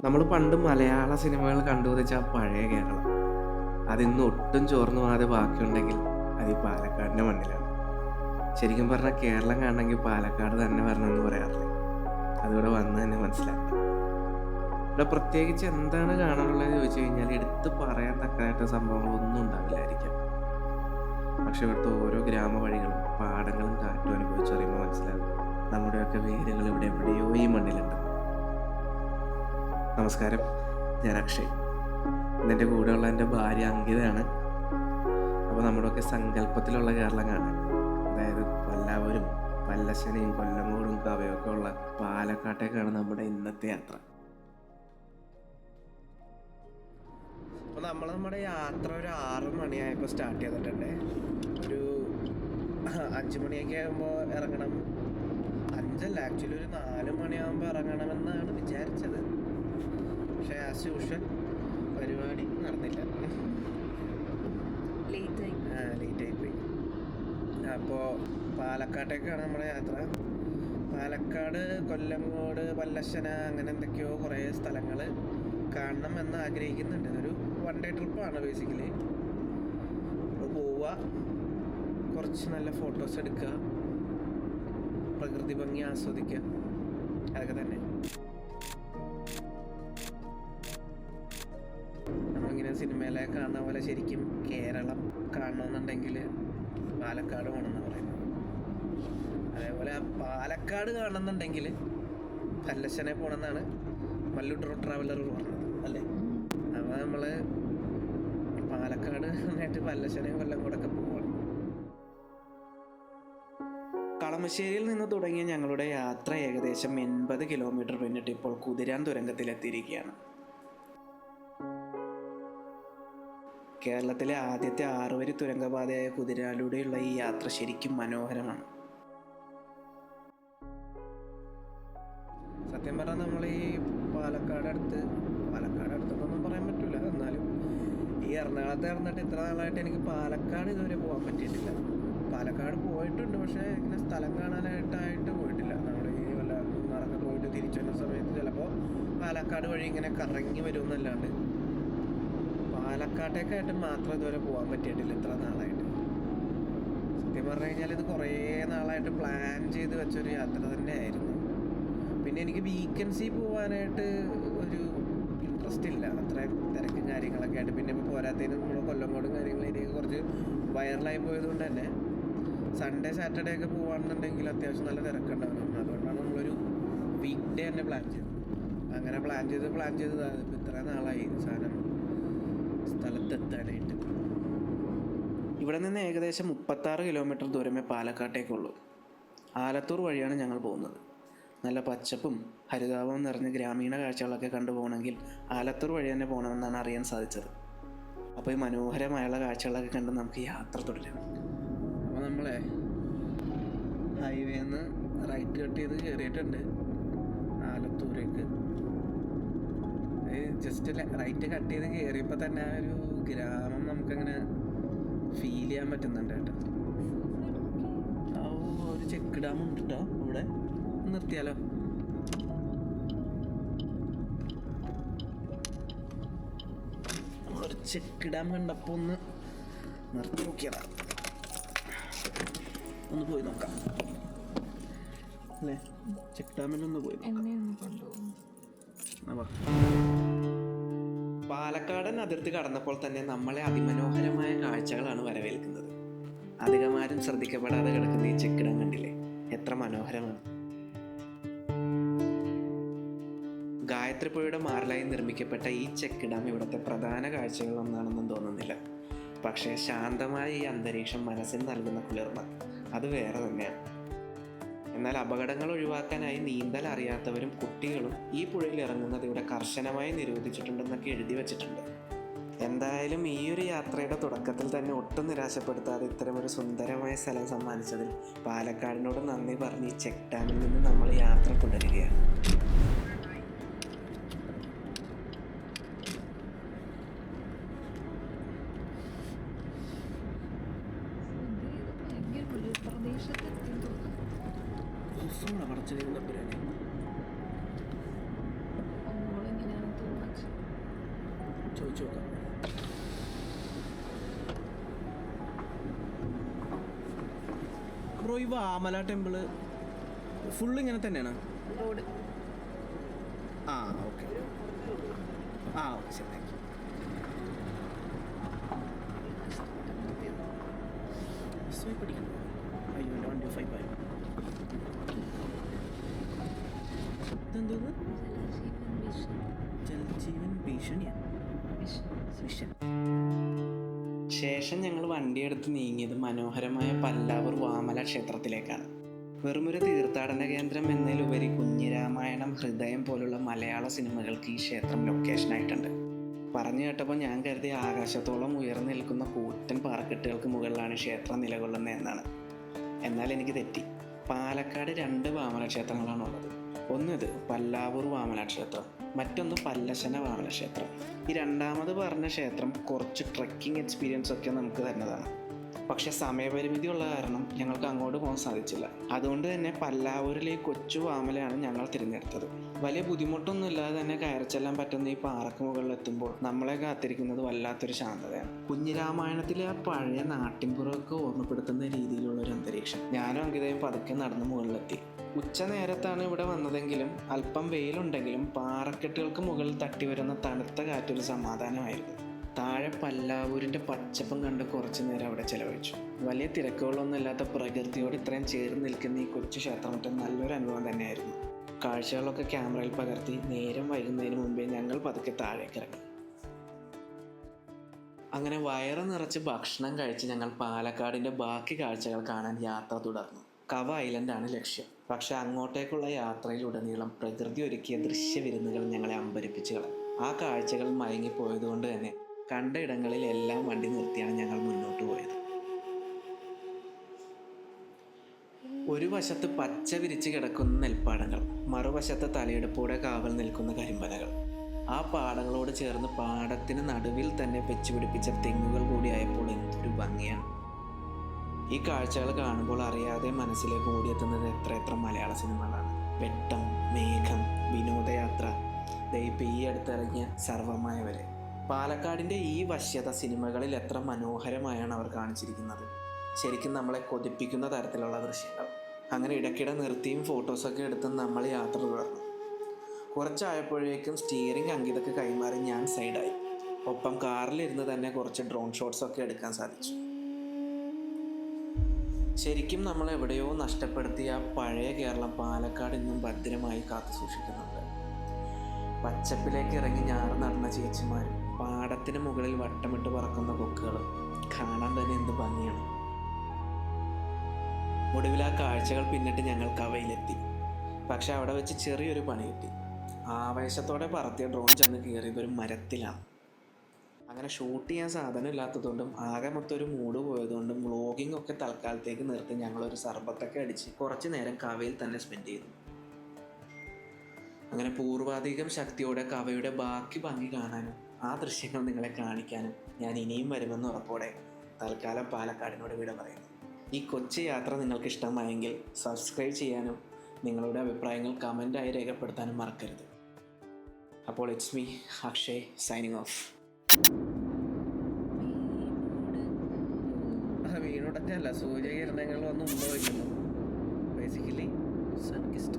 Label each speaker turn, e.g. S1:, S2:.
S1: നമ്മൾ പണ്ട് മലയാള സിനിമകൾ കണ്ടുപിടിച്ച ആ പഴയ കേരളം അതിന്ന് ഒട്ടും ചോർന്നു പോകാതെ ബാക്കിയുണ്ടെങ്കിൽ അത് ഈ പാലക്കാടിൻ്റെ മണ്ണിലാണ്. ശരിക്കും പറഞ്ഞാൽ കേരളം കാണണമെങ്കിൽ പാലക്കാട് തന്നെ വരണമെന്ന് പറയാറില്ലേ? അതിവിടെ വന്ന് തന്നെ മനസ്സിലാക്കണം. ഇവിടെ പ്രത്യേകിച്ച് എന്താണ് കാണാനുള്ളത് ചോദിച്ചു കഴിഞ്ഞാൽ എടുത്ത് പറയാൻ തക്കതായിട്ട് സംഭവങ്ങളൊന്നും ഉണ്ടാവില്ലായിരിക്കാം. പക്ഷെ ഇവിടുത്തെ ഓരോ ഗ്രാമവഴികളും പാടങ്ങളും കാറ്റും അനുഭവിച്ചറിയുമ്പോൾ മനസ്സിലാകും നമ്മുടെയൊക്കെ വേരുകൾ ഇവിടെ എവിടെയോ ഈ മണ്ണിലുണ്ട്. നമസ്കാരം, ഞാൻ അക്ഷയ്. ഇന്നെൻ്റെ കൂടെയുള്ള എൻ്റെ ഭാര്യ അങ്കിതയാണ്. അപ്പോൾ നമ്മുടെയൊക്കെ സങ്കല്പത്തിലുള്ള കേരളം കാണാൻ, അതായത് പല്ലാവൂരും പല്ലശ്ശനയും കൊല്ലങ്കോടും കവയൊക്കെ ഉള്ള പാലക്കാട്ടേക്കാണ് നമ്മുടെ ഇന്നത്തെ യാത്ര. അപ്പോൾ നമ്മുടെ യാത്ര ഒരു 6 മണിയായപ്പോൾ സ്റ്റാർട്ട് ചെയ്തിട്ടുണ്ട്. ഒരു 5 മണിയൊക്കെ ആകുമ്പോൾ ഇറങ്ങണം. 5 ആക്ച്വലി ഒരു 4 മണിയാകുമ്പോൾ ഇറങ്ങണമെന്നാണ് വിചാരിച്ചത്. പക്ഷേ ആസ് യൂഷ്വൽ പരിപാടി നടന്നില്ല, ലേറ്റായി പോയി. അപ്പോൾ പാലക്കാട്ടേക്കാണ് നമ്മുടെ യാത്ര. പാലക്കാട്, കൊല്ലങ്കോട്, പല്ലശ്ശന, അങ്ങനെ എന്തൊക്കെയോ കുറേ സ്ഥലങ്ങൾ കാണണം എന്ന് ആഗ്രഹിക്കുന്നുണ്ട്. ഇതൊരു 1 ഡേ ട്രിപ്പാണ് ബേസിക്കലി. പോവുക, കുറച്ച് നല്ല ഫോട്ടോസ് എടുക്കുക, പ്രകൃതി ഭംഗി ആസ്വദിക്കുക, അതൊക്കെ തന്നെ. നമ്മളിങ്ങനെ സിനിമയിലെ കാണുന്ന പോലെ ശരിക്കും കേരളം കാണണമെന്നുണ്ടെങ്കിൽ പാലക്കാട് വേണമെന്നാണ് പറയുന്നത്. അതേപോലെ പാലക്കാട് കാണണമെന്നുണ്ടെങ്കിൽ പല്ലശ്ശനെ പോകണമെന്നാണ് മല്ലു ട്രാവലർ പറഞ്ഞത് അല്ലേ? അപ്പോൾ നമ്മൾ പാലക്കാട് നന്നായിട്ട് പല്ലശ്ശനയും കൊല്ലങ്കോടൊക്കെ പോവാണ്. കളമശ്ശേരിയിൽ നിന്ന് തുടങ്ങിയ ഞങ്ങളുടെ യാത്ര ഏകദേശം 80 കിലോമീറ്റർ പിന്നിട്ട് ഇപ്പോൾ കുതിരാൻ തുരങ്കത്തിലെത്തിയിരിക്കുകയാണ്. കേരളത്തിലെ ആദ്യത്തെ 6 വരി തുരങ്കപാതയായ കുതിരാനിലൂടെയുള്ള ഈ യാത്ര ശരിക്കും മനോഹരമാണ്. സത്യം പറഞ്ഞാൽ നമ്മൾ ഈ പാലക്കാട് അടുത്തൊന്നും പറയാൻ പറ്റില്ല. എന്നാലും ഈ എറണാകുളത്ത് ഇറന്നിട്ട് ഇത്ര നാളായിട്ട് എനിക്ക് പാലക്കാട് ഇതുവരെ പോകാൻ പറ്റിയിട്ടില്ല. പാലക്കാട് പോയിട്ടുണ്ട്, പക്ഷേ ഇങ്ങനെ സ്ഥലം കാണാനായിട്ട് പോയിട്ടില്ല. നമ്മൾ ഈ വല്ല മൂന്നാറൊക്കെ പോയിട്ട് തിരിച്ചു വരുന്ന സമയത്ത് ചിലപ്പോൾ പാലക്കാട് വഴി ഇങ്ങനെ കറങ്ങി വരുമെന്നല്ലാണ്ട് പാലക്കാട്ടേക്കായിട്ട് മാത്രം ഇതുവരെ പോകാൻ പറ്റിയിട്ടില്ല ഇത്ര നാളായിട്ട്. സത്യം പറഞ്ഞു കഴിഞ്ഞാൽ ഇത് കുറേ നാളായിട്ട് പ്ലാൻ ചെയ്ത് വെച്ചൊരു യാത്ര തന്നെയായിരുന്നു. പിന്നെ എനിക്ക് വീക്കെൻഡ്സിൽ പോകാനായിട്ട് ഒരു ഇൻട്രസ്റ്റ് ഇല്ല, അത്രയും തിരക്കും കാര്യങ്ങളൊക്കെ ആയിട്ട്. പിന്നെ ഇപ്പോൾ പോരാത്തതിന് നമ്മൾ കൊല്ലങ്കോടും കാര്യങ്ങളിലേക്ക് കുറച്ച് വൈറലായി പോയതുകൊണ്ട് തന്നെ സൺഡേ സാറ്റർഡേ ഒക്കെ പോകുകയാണെന്നുണ്ടെങ്കിൽ അത്യാവശ്യം നല്ല തിരക്കുണ്ടാവും. അതുകൊണ്ടാണ് നമ്മളൊരു വീക്ക് ഡേ തന്നെ പ്ലാൻ ചെയ്തത്. അങ്ങനെ പ്ലാൻ ചെയ്ത് ഇപ്പോൾ ഇത്ര നാളായി സാധനം സ്ഥലത്തെത്താനായിട്ട്. ഇവിടെ നിന്ന് ഏകദേശം 36 കിലോമീറ്റർ ദൂരമേ പാലക്കാട്ടേക്കുള്ളൂ. ആലത്തൂർ വഴിയാണ് ഞങ്ങൾ പോകുന്നത്. നല്ല പച്ചപ്പും ഹരിതാപവും നിറഞ്ഞ ഗ്രാമീണ കാഴ്ചകളൊക്കെ കണ്ടുപോകണമെങ്കിൽ ആലത്തൂർ വഴി തന്നെ പോകണമെന്നാണ് അറിയാൻ സാധിച്ചത്. അപ്പോൾ ഈ മനോഹരമായുള്ള കാഴ്ചകളൊക്കെ കണ്ട് നമുക്ക് യാത്ര തുടരാം. അപ്പോൾ നമ്മളെ ഹൈവേന്ന് റൈറ്റ് കട്ട് ചെയ്ത് കയറിയിട്ടുണ്ട് ആലത്തൂരേക്ക്. ജസ്റ്റ് റൈറ്റ് കട്ട് ചെയ്ത് കയറിയപ്പോൾ തന്നെ ആ ഒരു ഗ്രാമം നമുക്കങ്ങനെ ഫീൽ ചെയ്യാൻ പറ്റുന്നുണ്ട് കേട്ടോ. ആ ഒരു ചെക്ക് ഡാം ഉണ്ട് കേട്ടോ ഇവിടെ. നിർത്തിയാലോ? നമ്മളൊരു ചെക്ക് ഡാം കണ്ടപ്പോൾ ഒന്ന് നിർത്തി നോക്കിയതാ. ഒന്ന് പോയി നോക്കാം അല്ലേ? ചെക്ക് ഡാമിലൊന്ന് പോയി നോക്കാം. പാലക്കാടൻ അതിർത്തി കടന്നപ്പോൾ തന്നെ നമ്മളെ അതിമനോഹരമായ കാഴ്ചകളാണ് വരവേൽക്കുന്നത്. അധികമാരും ശ്രദ്ധിക്കപ്പെടാതെ കിടക്കുന്ന ഈ ചെക്ക് ഡാം കണ്ടില്ലേ? എത്ര മനോഹരമാണ്! ഗായത്രിപ്പുഴയുടെ മാറിലായി നിർമ്മിക്കപ്പെട്ട ഈ ചെക്ക് ഡാം ഇവിടുത്തെ പ്രധാന കാഴ്ചകളൊന്നാണെന്നും തോന്നുന്നില്ല. പക്ഷേ ശാന്തമായ ഈ അന്തരീക്ഷം മനസ്സിന് നൽകുന്ന കുളിർമ അത് വേറെ തന്നെയാണ്. എന്നാൽ അപകടങ്ങൾ ഒഴിവാക്കാനായി നീന്തൽ അറിയാത്തവരും കുട്ടികളും ഈ പുഴയിൽ ഇറങ്ങുന്നത് ഇവിടെ കർശനമായി നിരോധിച്ചിട്ടുണ്ടെന്നൊക്കെ എഴുതി വച്ചിട്ടുണ്ട്. എന്തായാലും ഈ ഒരു യാത്രയുടെ തുടക്കത്തിൽ തന്നെ ഒട്ടും നിരാശപ്പെടുത്താതെ ഇത്തരമൊരു സുന്ദരമായ സ്ഥലം സമ്മാനിച്ചതിൽ പാലക്കാടിനോട് നന്ദി പറഞ്ഞ് ഈ ചെക്ക് ഡാമിൽ നിന്ന് നമ്മൾ യാത്ര തുടരുകയാണ്. ചോദിച്ചു നോക്കാം. ബ്രോ, ഈ വാമല ടെമ്പിള് ഫുള്ള് ഇങ്ങനെ തന്നെയാണ്?
S2: റോഡ്
S1: ആ ഓക്കെ. ആ ഓക്കെ, ശരി, താങ്ക് യു. പഠിക്കണം. അയ്യോ, എൻ്റെ വണ്ടി 5 ആയി. ഇതെന്തോന്ന്? ജലജീവൻ ഭീഷണിയാ? മിഷൻ. ശേഷം ഞങ്ങൾ വണ്ടിയെടുത്ത് നീങ്ങിയത് മനോഹരമായ പല്ലാവൂർ വാമല ക്ഷേത്രത്തിലേക്കാണ്. വെറുമൊരു തീർത്ഥാടന കേന്ദ്രം എന്നതിലുപരി കുഞ്ഞിരാമായണം, ഹൃദയം പോലുള്ള മലയാള സിനിമകൾക്ക് ഈ ക്ഷേത്രം ലൊക്കേഷനായിട്ടുണ്ട്. പറഞ്ഞു കേട്ടപ്പോൾ ഞാൻ കരുതി ആകാശത്തോളം ഉയർന്നു നിൽക്കുന്ന കൂറ്റൻ പാറക്കെട്ടുകൾക്ക് മുകളിലാണ് ക്ഷേത്രം നിലകൊള്ളുന്നത് എന്നാണ്. എന്നാൽ എനിക്ക് തെറ്റി. പാലക്കാട് 2 വാമല ക്ഷേത്രങ്ങളാണുള്ളത്. ഒന്നിത് പല്ലാവൂർ വാമല ക്ഷേത്രം, മറ്റൊന്ന് പല്ലശന വാമല ക്ഷേത്രം. ഈ രണ്ടാമത് പറഞ്ഞ ക്ഷേത്രം കുറച്ച് ട്രെക്കിംഗ് എക്സ്പീരിയൻസ് ഒക്കെ നമുക്ക് തരുന്നതാണ്. പക്ഷേ സമയപരിമിതി ഉള്ള കാരണം ഞങ്ങൾക്ക് അങ്ങോട്ട് പോകാൻ സാധിച്ചില്ല. അതുകൊണ്ട് തന്നെ പല്ലാവൂരിലെ കൊച്ചു വാമലയാണ് ഞങ്ങൾ തിരഞ്ഞെടുത്തത്. വലിയ ബുദ്ധിമുട്ടൊന്നും ഇല്ലാതെ തന്നെ കയറി ചെല്ലാൻ പറ്റുന്ന ഈ പാറക്ക് മുകളിലെത്തുമ്പോൾ നമ്മളെ കാത്തിരിക്കുന്നത് വല്ലാത്തൊരു ശാന്തതയാണ്. കുഞ്ഞിരാമായണത്തിലെ ആ പഴയ നാട്ടിൻപുറമൊക്കെ ഓർമ്മപ്പെടുത്തുന്ന രീതിയിലുള്ള ഒരു അന്തരീക്ഷം. ഞാനും അങ്കിതയും പതുക്കെ നടന്ന് മുകളിലെത്തി. ഉച്ച നേരത്താണ് ഇവിടെ വന്നതെങ്കിലും അല്പം വെയിലുണ്ടെങ്കിലും പാറക്കെട്ടുകൾക്ക് മുകളിൽ തട്ടി വരുന്ന തണുത്ത കാറ്റൊരു സമാധാനമായിരുന്നു. താഴെ പല്ലാവൂരിൻ്റെ പച്ചപ്പും കണ്ട് കുറച്ചു നേരം അവിടെ ചെലവഴിച്ചു. വലിയ തിരക്കുകളൊന്നും ഇല്ലാത്ത പ്രകൃതിയോട് ഇത്രയും ചേർന്ന് നിൽക്കുന്ന ഈ കൊച്ചു ക്ഷേത്രമറ്റം നല്ലൊരു അനുഭവം തന്നെയായിരുന്നു. കാഴ്ചകളൊക്കെ ക്യാമറയിൽ പകർത്തി നേരം വൈകുന്നതിന് മുമ്പേ ഞങ്ങൾ പതുക്കെ താഴേക്ക് ഇറങ്ങി. അങ്ങനെ വയറ് നിറച്ച് ഭക്ഷണം കഴിച്ച് ഞങ്ങൾ പാലക്കാടിൻ്റെ ബാക്കി കാഴ്ചകൾ കാണാൻ യാത്ര തുടർന്നു. കവ ഐലൻഡാണ് ലക്ഷ്യം. പക്ഷെ അങ്ങോട്ടേക്കുള്ള യാത്രയിലുടനീളം പ്രകൃതി ഒരുക്കിയ ദൃശ്യവിരുന്നുകൾ ഞങ്ങളെ അമ്പരിപ്പിച്ചു കളഞ്ഞു. ആ കാഴ്ചകൾ മയങ്ങിപ്പോയതുകൊണ്ട് തന്നെ കണ്ട ഇടങ്ങളിൽ എല്ലാം വണ്ടി നിർത്തിയാണ് ഞങ്ങൾ മുന്നോട്ട് പോയത്. ഒരു വശത്ത് പച്ച വിരിച്ച് കിടക്കുന്ന നെൽപ്പാടങ്ങൾ, മറുവശത്ത് തലയെടുപ്പോടെ കാവൽ നിൽക്കുന്ന കരിമ്പനകൾ. ആ പാടങ്ങളോട് ചേർന്ന് പാടത്തിന് നടുവിൽ തന്നെ വെച്ചുപിടിപ്പിച്ച തെങ്ങുകൾ കൂടിയായപ്പോൾ എന്തൊരു ഭംഗിയാണ്. ഈ കാഴ്ചകൾ കാണുമ്പോൾ അറിയാതെ മനസ്സിലേക്ക് ഓടിയെത്തുന്നത് എത്ര മലയാള സിനിമകളാണ്. വെട്ടം, മേഘം, വിനോദയാത്ര, ദൈപ്പം ഈ അടുത്തിറങ്ങിയ സർവമായ വരെ. പാലക്കാടിൻ്റെ ഈ വശ്യത സിനിമകളിൽ എത്ര മനോഹരമായാണ് അവർ കാണിച്ചിരിക്കുന്നത്. ശരിക്കും നമ്മളെ കൊതിപ്പിക്കുന്ന തരത്തിലുള്ള ദൃശ്യങ്ങൾ. അങ്ങനെ ഇടയ്ക്കിടെ നിർത്തിയും ഫോട്ടോസൊക്കെ എടുത്ത് നമ്മൾ യാത്ര തുടർന്നു. കുറച്ചായപ്പോഴേക്കും സ്റ്റിയറിംഗ് അങ്കിതൊക്കെ കൈമാറി ഞാൻ സൈഡായി. ഒപ്പം കാറിലിരുന്ന് തന്നെ കുറച്ച് ഡ്രോൺ ഷോട്ട്സൊക്കെ എടുക്കാൻ സാധിച്ചു. ശരിക്കും നമ്മൾ എവിടെയോ നഷ്ടപ്പെടുത്തിയ പഴയ കേരളം പാലക്കാട് ഇന്നും ഭദ്രമായി കാത്തു സൂക്ഷിക്കുന്നുണ്ട്. പച്ചപ്പിലേക്ക് ഇറങ്ങി ഞാറ് നടന്ന ചേച്ചിമാരും പാടത്തിന് മുകളിൽ വട്ടമിട്ട് പറക്കുന്ന കൊക്കുകളും കാണാൻ തന്നെ എന്ത് ഭംഗിയാണ്. ഒടുവിൽ ആ കാഴ്ചകൾ പിന്നിട്ട് ഞങ്ങൾ കവയിലെത്തി. പക്ഷെ അവിടെ വെച്ച് ചെറിയൊരു പണി കിട്ടി. ആവേശത്തോടെ പറത്തിയ ഡ്രോൺ ചെന്ന് കയറിയത് ഒരു മരത്തിലാണ്. അങ്ങനെ ഷൂട്ട് ചെയ്യാൻ സാധനം ഇല്ലാത്തതുകൊണ്ടും ആകെ മൊത്തം ഒരു മൂഡ് പോയതുകൊണ്ടും വ്ളോഗിംഗ് ഒക്കെ തൽക്കാലത്തേക്ക് നിർത്തി ഞങ്ങളൊരു സർബത്തൊക്കെ അടിച്ച് കുറച്ച് നേരം കവയിൽ തന്നെ സ്പെൻഡ് ചെയ്തു. അങ്ങനെ പൂർവാധികം ശക്തിയോടെ കവയുടെ ബാക്കി ഭംഗി കാണാനും ആ ദൃശ്യങ്ങൾ നിങ്ങളെ കാണിക്കാനും ഞാൻ ഇനിയും വരുമെന്ന് ഉറപ്പോടെ തൽക്കാലം പാലക്കാടിനോട് വിട പറയുന്നു. ഈ കൊച്ചു യാത്ര നിങ്ങൾക്ക് ഇഷ്ടമായെങ്കിൽ സബ്സ്ക്രൈബ് ചെയ്യാനും നിങ്ങളുടെ അഭിപ്രായങ്ങൾ കമൻ്റായി രേഖപ്പെടുത്താനും മറക്കരുത്. അപ്പോൾ it's me Akshay signing off. വീണുടഞ്ഞല്ല, സൂര്യകിരണങ്ങൾ വന്ന് മുമ്പ് വയ്ക്കുന്നു. Basically sun kissed.